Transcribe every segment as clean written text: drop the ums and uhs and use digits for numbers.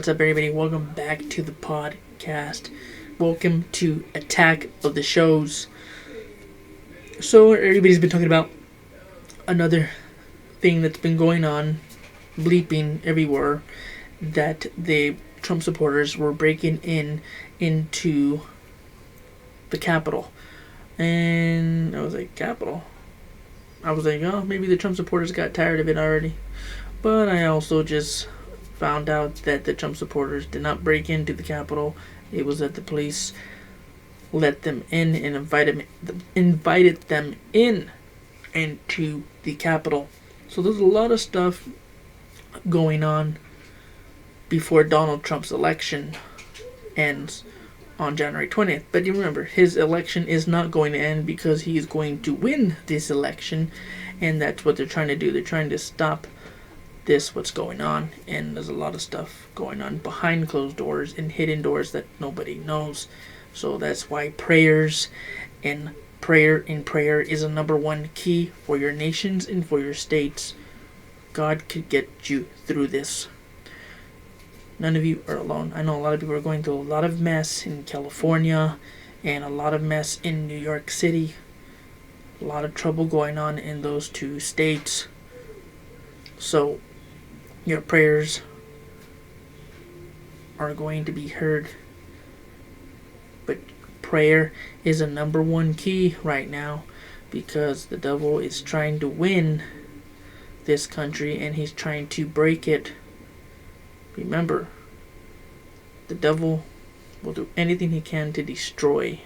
What's up, everybody? Welcome back to the podcast. Welcome to Attack of the Shows. So, everybody's been talking about another thing that's been going on, bleeping everywhere, that the Trump supporters were breaking into the Capitol. And I was like, Capitol? I was like, oh, maybe the Trump supporters got tired of it already. But I also just found out that the Trump supporters did not break into the Capitol. It was that the police let them in and invited them into the Capitol. So there's a lot of stuff going on before Donald Trump's election ends on January 20th. But you remember, his election is not going to end because he's going to win this election, and that's what they're trying to do. They're trying to stop what's going on, and there's a lot of stuff going on behind closed doors and hidden doors that nobody knows. So that's why prayer is a number one key for your nations and for your states. God could get you through this. None of you are alone. I know a lot of people are going through a lot of mess in California and a lot of mess in New York City. A lot of trouble going on in those two states. So your prayers are going to be heard. But prayer is a number one key right now, because the devil is trying to win this country and he's trying to break it. Remember, the devil will do anything he can to destroy,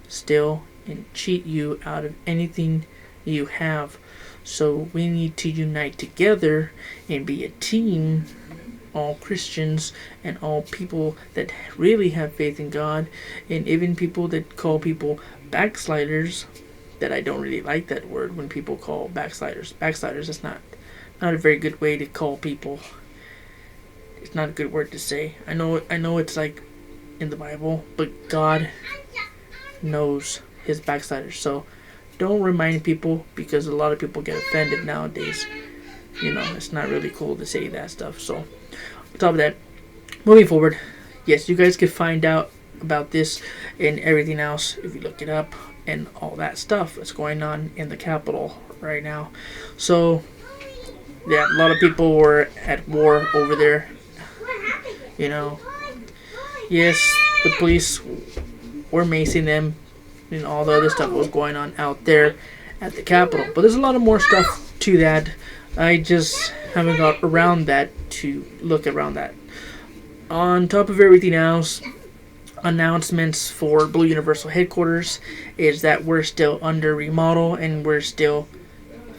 steal, and cheat you out of anything you have. So we need to unite together and be a team, all Christians and all people that really have faith in God, and even people that call people backsliders. That I don't really like that word when people call backsliders. Backsliders is not a very good way to call people. It's not a good word to say. I know it's like in the Bible, but God knows his backsliders. So don't remind people, because a lot of people get offended nowadays. You know, it's not really cool to say that stuff. So, on top of that, moving forward, yes, you guys can find out about this and everything else if you look it up and all that stuff that's going on in the Capitol right now. So, yeah, a lot of people were at war over there. You know, yes, the police were macing them, and all the other stuff was going on out there at the Capitol. But there's a lot of more stuff to that. I just haven't got around that to look around that. On top of everything else, announcements for Blue Universal Headquarters is that we're still under remodel and we're still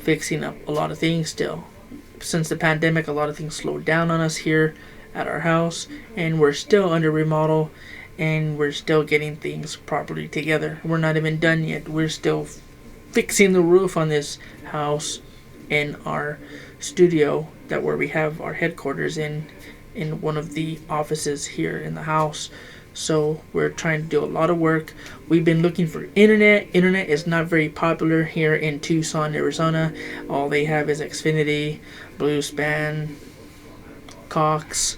fixing up a lot of things still. Since the pandemic, a lot of things slowed down on us here at our house, and we're still under remodel. And we're still getting things properly together. We're not even done yet. We're still fixing the roof on this house in our studio, that where we have our headquarters in one of the offices here in the house. So we're trying to do a lot of work. We've been looking for internet. Internet is not very popular here in Tucson, Arizona. All they have is Xfinity, Bluespan, Cox.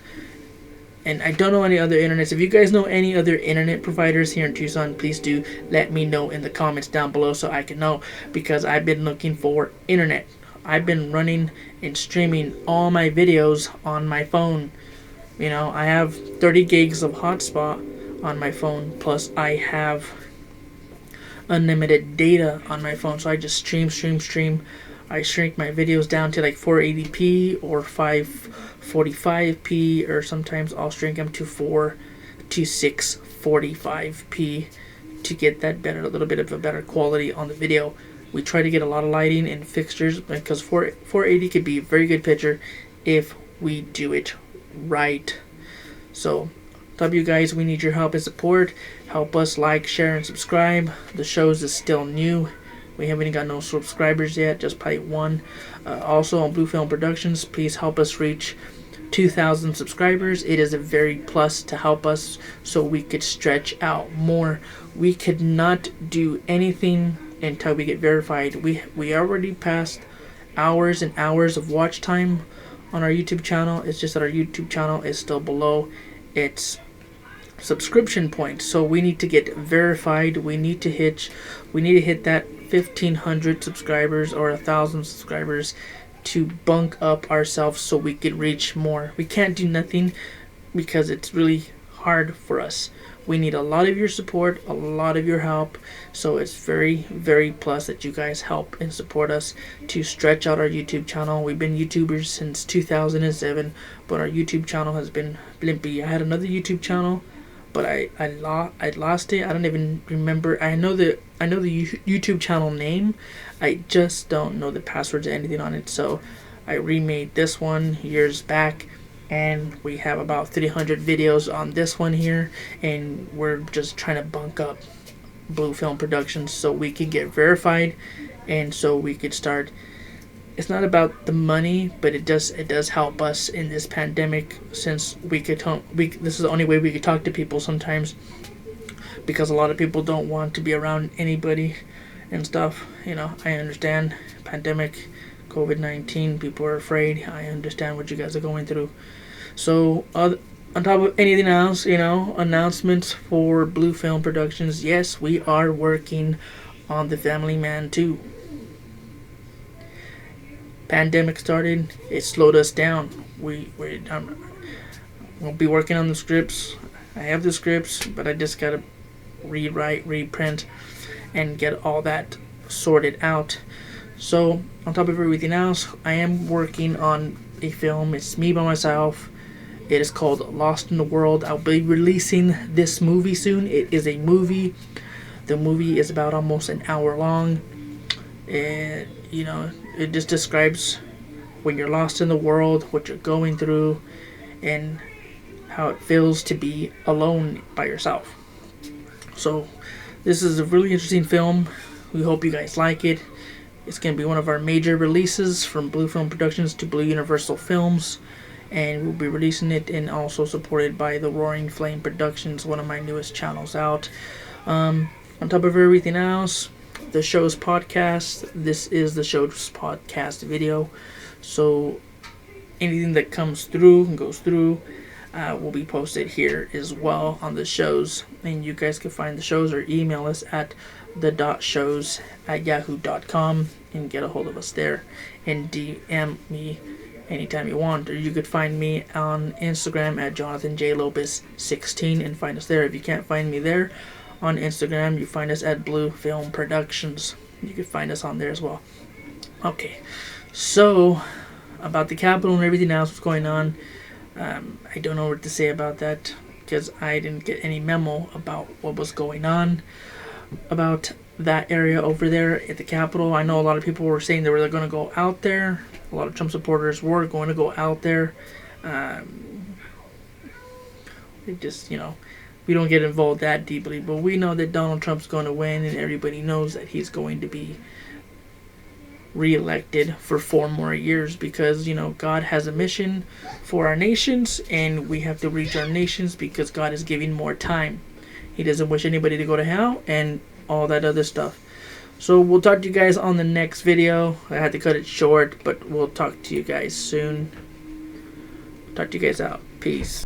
And I don't know any other internets. If you guys know any other internet providers here in Tucson, please do let me know in the comments down below so I can know, because I've been looking for internet. I've been running and streaming all my videos on my phone. You know, I have 30 gigs of hotspot on my phone, plus I have unlimited data on my phone. So I just stream. I shrink my videos down to like 480p or 545p, or sometimes I'll shrink them to 645p to get that better, a little bit of a better quality on the video. We try to get a lot of lighting and fixtures, because 480 could be a very good picture if we do it right. So, top you guys, we need your help and support. Help us like, share, and subscribe. The shows is still new. We haven't even got no subscribers yet, just probably one. Also on Blue Film Productions, please help us reach 2,000 subscribers. It is a very plus to help us so we could stretch out more. We could not do anything until we get verified. We already passed hours and hours of watch time on our YouTube channel. It's just that our YouTube channel is still below its subscription point, so we need to get verified. We need to hit that 1,500 subscribers or 1,000 subscribers to bunk up ourselves so we can reach more. We can't do nothing because it's really hard for us. We need a lot of your support, a lot of your help. So it's very, very plus that you guys help and support us to stretch out our YouTube channel. We've been YouTubers since 2007, but our YouTube channel has been blimpy. I had another YouTube channel, but I lost it. I don't even remember. I know the YouTube channel name. I just don't know the passwords or anything on it. So I remade this one years back, and we have about 300 videos on this one here, and we're just trying to bunk up Blue Film Productions so we can get verified, and so we could start. It's not about the money, but it does help us in this pandemic, since this is the only way we could talk to people sometimes, because a lot of people don't want to be around anybody and stuff. I understand pandemic, COVID-19, people are afraid. I understand what you guys are going through. So on top of anything else, announcements for Blue Film Productions. Yes, we are working on The Family Man 2. Pandemic started, it slowed us down. We'll be working on the scripts. I have the scripts, but I just gotta rewrite, reprint, and get all that sorted out. So on top of everything else, I am working on a film. It's me by myself. It is called Lost in the World. I'll be releasing this movie soon. It is a movie. The movie is about almost an hour long. And it just describes when you're lost in the world, what you're going through, and how it feels to be alone by yourself. So this is a really interesting film. We hope you guys like it. It's going to be one of our major releases from Blue Film Productions to Blue Universal Films, and we'll be releasing it, and also supported by the Roaring Flame Productions, one of my newest channels out. On top of everything else, The Shows podcast. This is The Shows podcast video. So anything that comes through and goes through will be posted here as well on The Shows. And you guys can find The Shows or email us at the.shows@yahoo.com and get a hold of us there and DM me anytime you want. Or you could find me on Instagram at JonathanJLopez16 and find us there. If you can't find me there on Instagram, you find us at Blue Film Productions. You can find us on there as well. Okay, so about the Capitol and everything else that's going on, I don't know what to say about that, because I didn't get any memo about what was going on about that area over there at the Capitol. I know a lot of people were saying they were going to go out there. A lot of Trump supporters were going to go out there. It just, we don't get involved that deeply, but we know that Donald Trump's going to win, and everybody knows that he's going to be reelected for 4 more years, because God has a mission for our nations, and we have to reach our nations because God is giving more time. He doesn't wish anybody to go to hell and all that other stuff. So we'll talk to you guys on the next video. I had to cut it short, but we'll talk to you guys soon. Talk to you guys out. Peace.